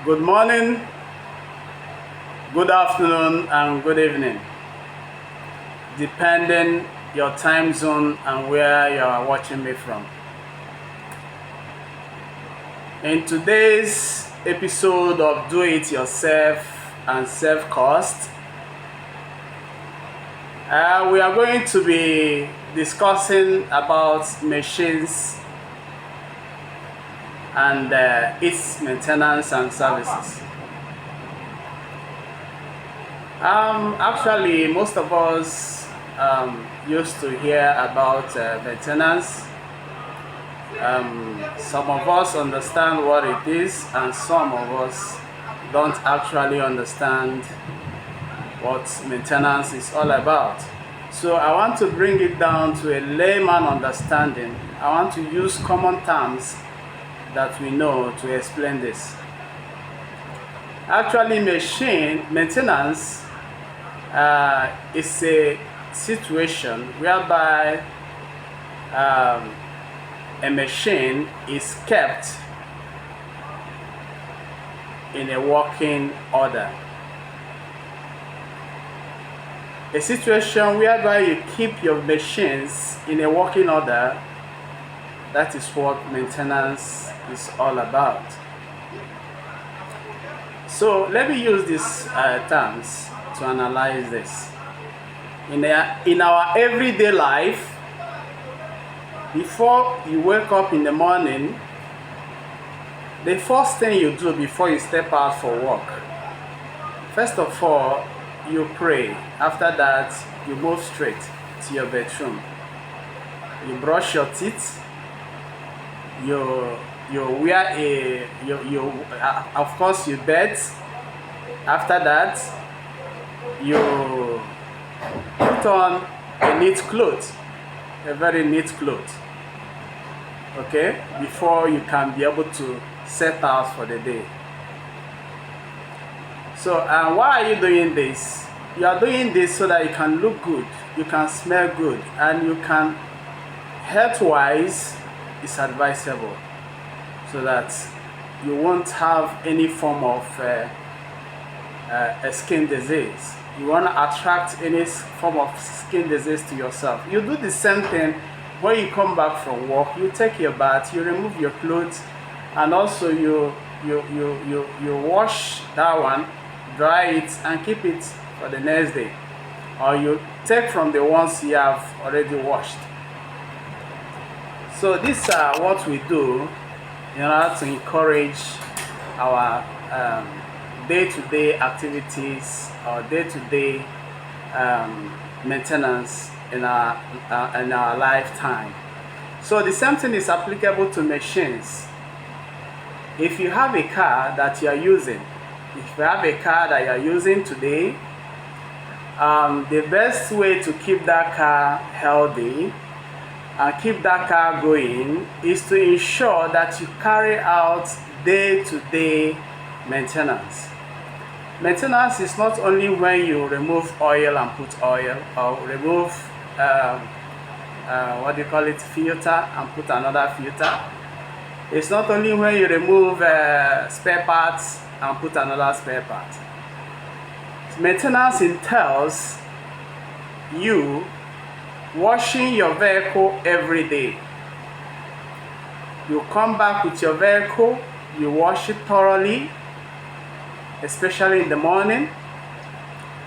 Good morning, good afternoon, and good evening, depending your time zone and where you are watching me from. In today's episode of Do It Yourself and Self Cost, we are going to be discussing about machines and its maintenance and services. Actually, most of us used to hear about maintenance. Some of us understand what it is, and some of us don't actually understand what maintenance is all about. So I want to bring it down to a layman understanding. I want to use common terms that we know to explain this. Actually, machine maintenance is a situation whereby a machine is kept in a working order. A situation whereby you keep your machines in a working order, that is what maintenance is all about. So let me use these terms to analyze this. In our everyday life, before you wake up in the morning, the first thing you do before you step out for work, first of all, you pray. After that, you move straight to your bedroom. You brush your teeth. You wear of course you bathe. After that, you put on a neat cloth, a very neat cloth, okay, before you can be able to set out for the day. So why are you doing this? You are doing this so that you can look good, you can smell good, and you can, health-wise, it's advisable so that you won't have any form of a skin disease. You want to attract any form of skin disease to yourself. You do the same thing when you come back from work. You take your bath, you remove your clothes, and also you wash that one, dry it, and keep it for the next day. Or you take from the ones you have already washed. So these are what we do in order to encourage our day-to-day activities or day-to-day maintenance in our lifetime. So the same thing is applicable to machines. If you have a car that you are using, today, the best way to keep that car healthy and keep that car going is to ensure that you carry out day-to-day maintenance. Maintenance is not only when you remove oil and put oil, or remove filter and put another filter. It's not only when you remove spare parts and put another spare part. Maintenance entails you washing your vehicle every day. You come back with your vehicle, you wash it thoroughly, especially in the morning.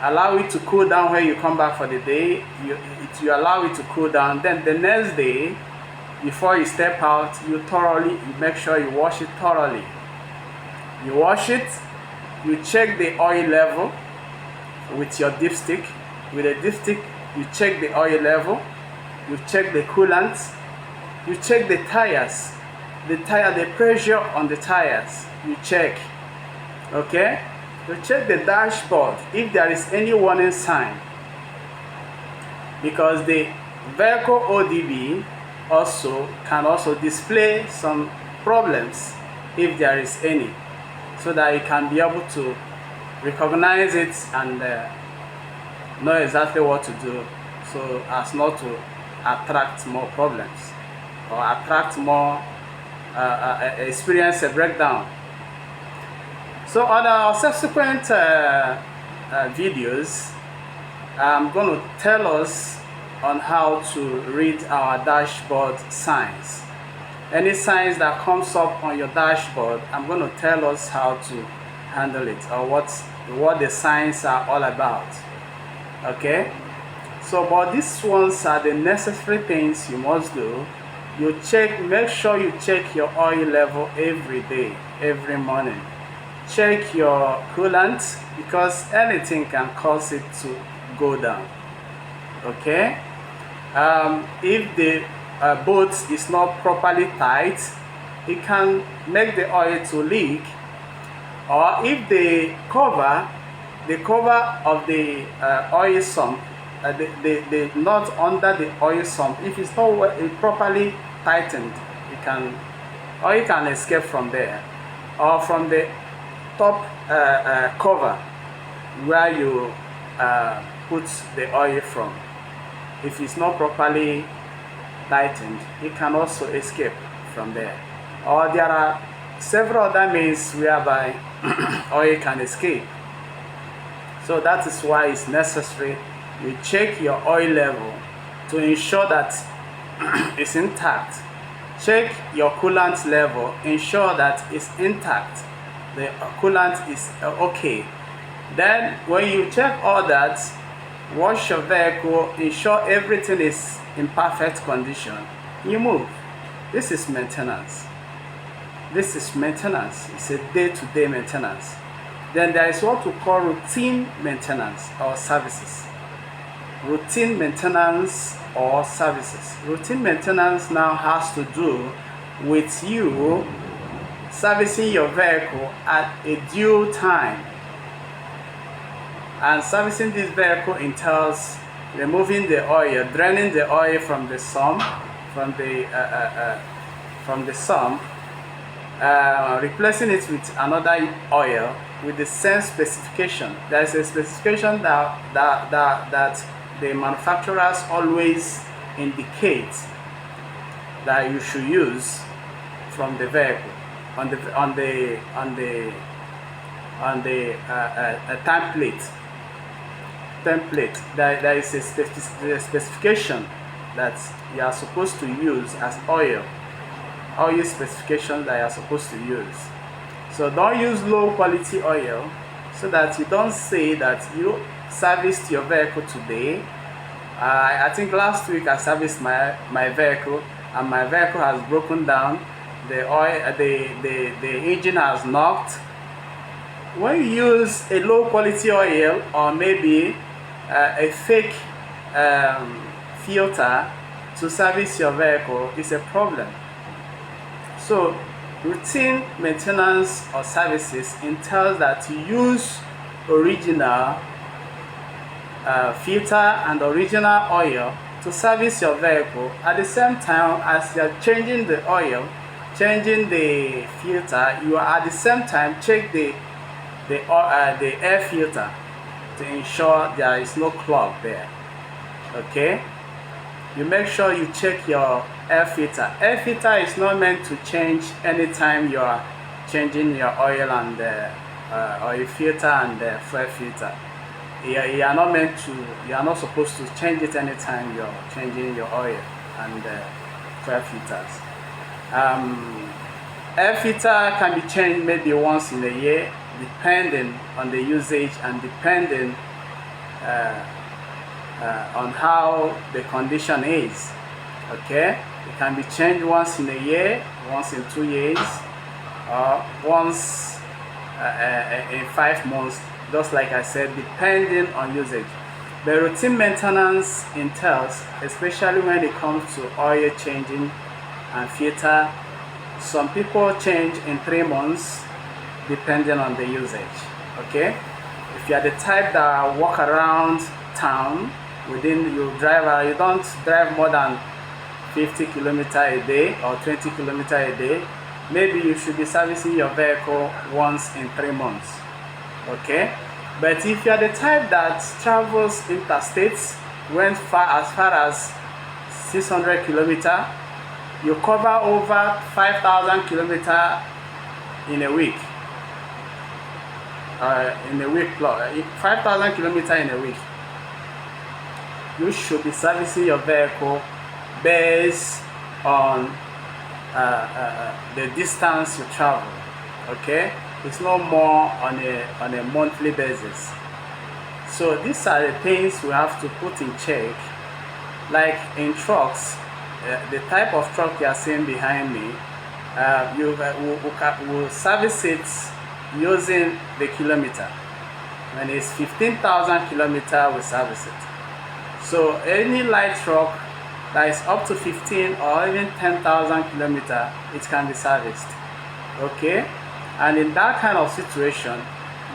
Allow it to cool down when you come back for the day. You allow it to cool down. Then the next day, before you step out, you make sure you wash it thoroughly. You wash it, you check the oil level with your dipstick. With a dipstick, you check the oil level, you check the coolant, you check the tires, the pressure on the tires, you check, okay? You check the dashboard if there is any warning sign, because the vehicle ODB can also display some problems if there is any, so that you can be able to recognize it and know exactly what to do, so as not to attract more problems or attract more experience a breakdown. So on our subsequent videos, I'm going to tell us on how to read our dashboard signs. Any signs that comes up on your dashboard, I'm going to tell us how to handle it, or what the signs are all about. Okay, so but these ones are the necessary things you must do. Make sure you check your oil level every day, every morning. Check your coolant, because anything can cause it to go down. Okay, if the bolt is not properly tight, it can make the oil to leak. Or if the cover of the oil sump, the nut under the oil sump, if it's not properly tightened, oil can escape from there, or from the top cover where you put the oil from. If it's not properly tightened, it can also escape from there. Or there are several other means whereby oil can escape. So that is why it's necessary you check your oil level to ensure that it's intact. Check your coolant level, ensure that it's intact, the coolant is okay. Then when you check all that, wash your vehicle, ensure everything is in perfect condition, you move. This is maintenance. It's a day-to-day maintenance. Then there is what we call routine maintenance or services. Routine maintenance or services. Routine maintenance now has to do with you servicing your vehicle at a due time. And servicing this vehicle entails removing the oil, draining the oil from the sump, replacing it with another oil with the same specification. There is a specification that the manufacturers always indicate that you should use from the vehicle on the template. There is a specification that you are supposed to use as oil specification that you are supposed to use. So don't use low quality oil, so that you don't say that you serviced your vehicle today. I think last week I serviced my vehicle, and my vehicle has broken down. The engine has knocked. When you use a low quality oil, or maybe a fake filter to service your vehicle, is a problem. So routine maintenance or services entails that you use original filter and original oil to service your vehicle. At the same time as you are changing the oil, changing the filter, you are at the same time check the air filter to ensure there is no clog there. Okay, you make sure you check your air filter. Air filter is not meant to change anytime you are changing your oil and oil filter and fuel filter. You are not supposed to change it anytime you're changing your oil and fuel filters. Air filter can be changed maybe once in a year, depending on the usage and depending on how the condition is. Okay, it can be changed once in a year, once in 2 years, or once in 5 months, just like I said, depending on usage. The routine maintenance entails, especially when it comes to oil changing and filter, some people change in 3 months depending on the usage. Okay, if you are the type that walk around town, you don't drive more than 50 kilometers a day or 20 kilometers a day, maybe you should be servicing your vehicle once in 3 months. Okay, but if you are the type that travels interstates, went as far as 600 kilometers, you cover over 5,000 kilometers in a week. in a week, 5,000 kilometers in a week, you should be servicing your vehicle based on the distance you travel. Okay, it's no more on a monthly basis. So these are the things we have to put in check. Like in trucks, the type of truck you are seeing behind me, we'll service it using the kilometer. When it's 15,000 kilometers, we service it. So any light truck that is up to 15 or even 10,000 kilometers, it can be serviced. Okay, and in that kind of situation,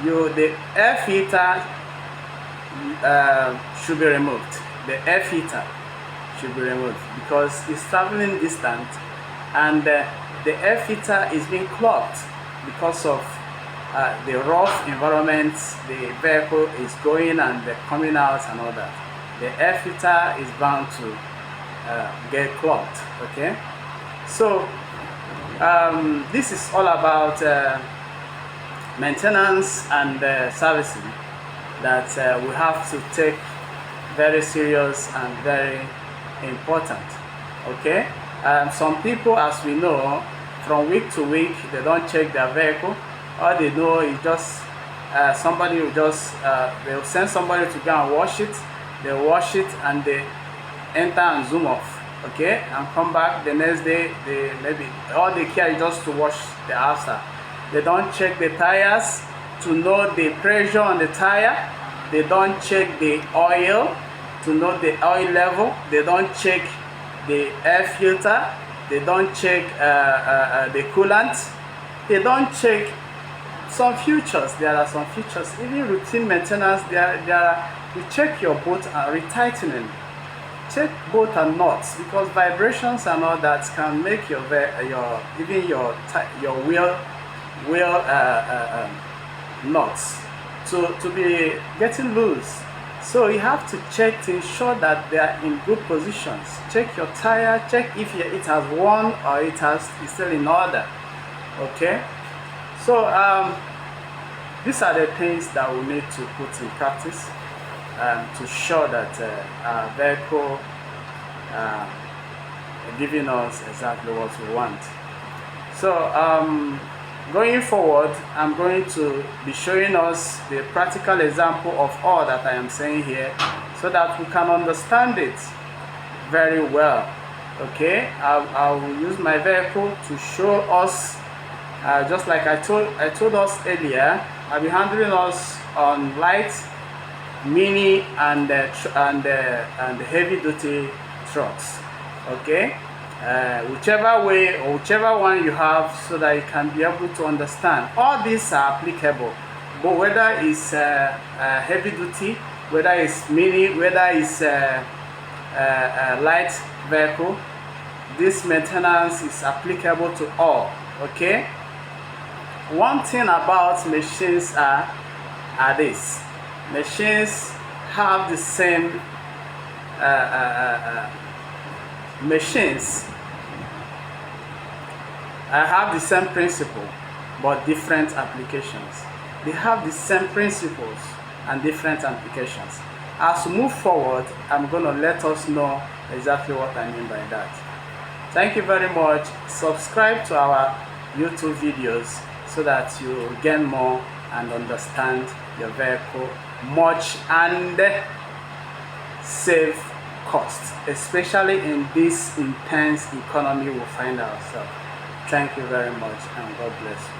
the air filter should be removed. The air filter should be removed because it's traveling distant, and the air filter is being clogged because of the rough environment the vehicle is going and coming out and all that. The air filter is bound to get clogged. Okay, so this is all about maintenance and servicing that we have to take very serious and very important. Okay, some people, as we know, from week to week they don't check their vehicle. All they know is just somebody will just they'll send somebody to go and wash it. They wash it and they enter and zoom off. Okay, and come back the next day. They maybe all they care is just to wash the outside. They don't check the tires to know the pressure on the tire. They don't check the oil to know the oil level. They don't check the air filter. They don't check the coolant. They don't check some features. There are some features. Even routine maintenance, you check your bolt and retightening. Check bolt and nuts, because vibrations and all that can make your wheel nuts to be getting loose. So you have to check to ensure that they are in good positions. Check your tire, check if it has worn or it's still in order. Okay, so these are the things that we need to put in practice to show that our vehicle giving us exactly what we want. So going forward, I'm going to be showing us the practical example of all that I am saying here, so that we can understand it very well. Okay, I will use my vehicle to show us, just like I told us earlier. I'll be handling us on light, mini, and heavy duty trucks. Okay, whichever way or whichever one you have, so that you can be able to understand. All these are applicable, but whether it's heavy duty, whether it's mini, whether it's a light vehicle, this maintenance is applicable to all. Okay, one thing about machines are this: machines have the same have the same principle but different applications. They have the same principles and different applications. As we move forward, I'm going to let us know exactly what I mean by that. Thank you very much. Subscribe to our YouTube videos so that you gain more and understand your vehicle much and save costs, especially in this intense economy we find ourselves. Thank you very much, and God bless you.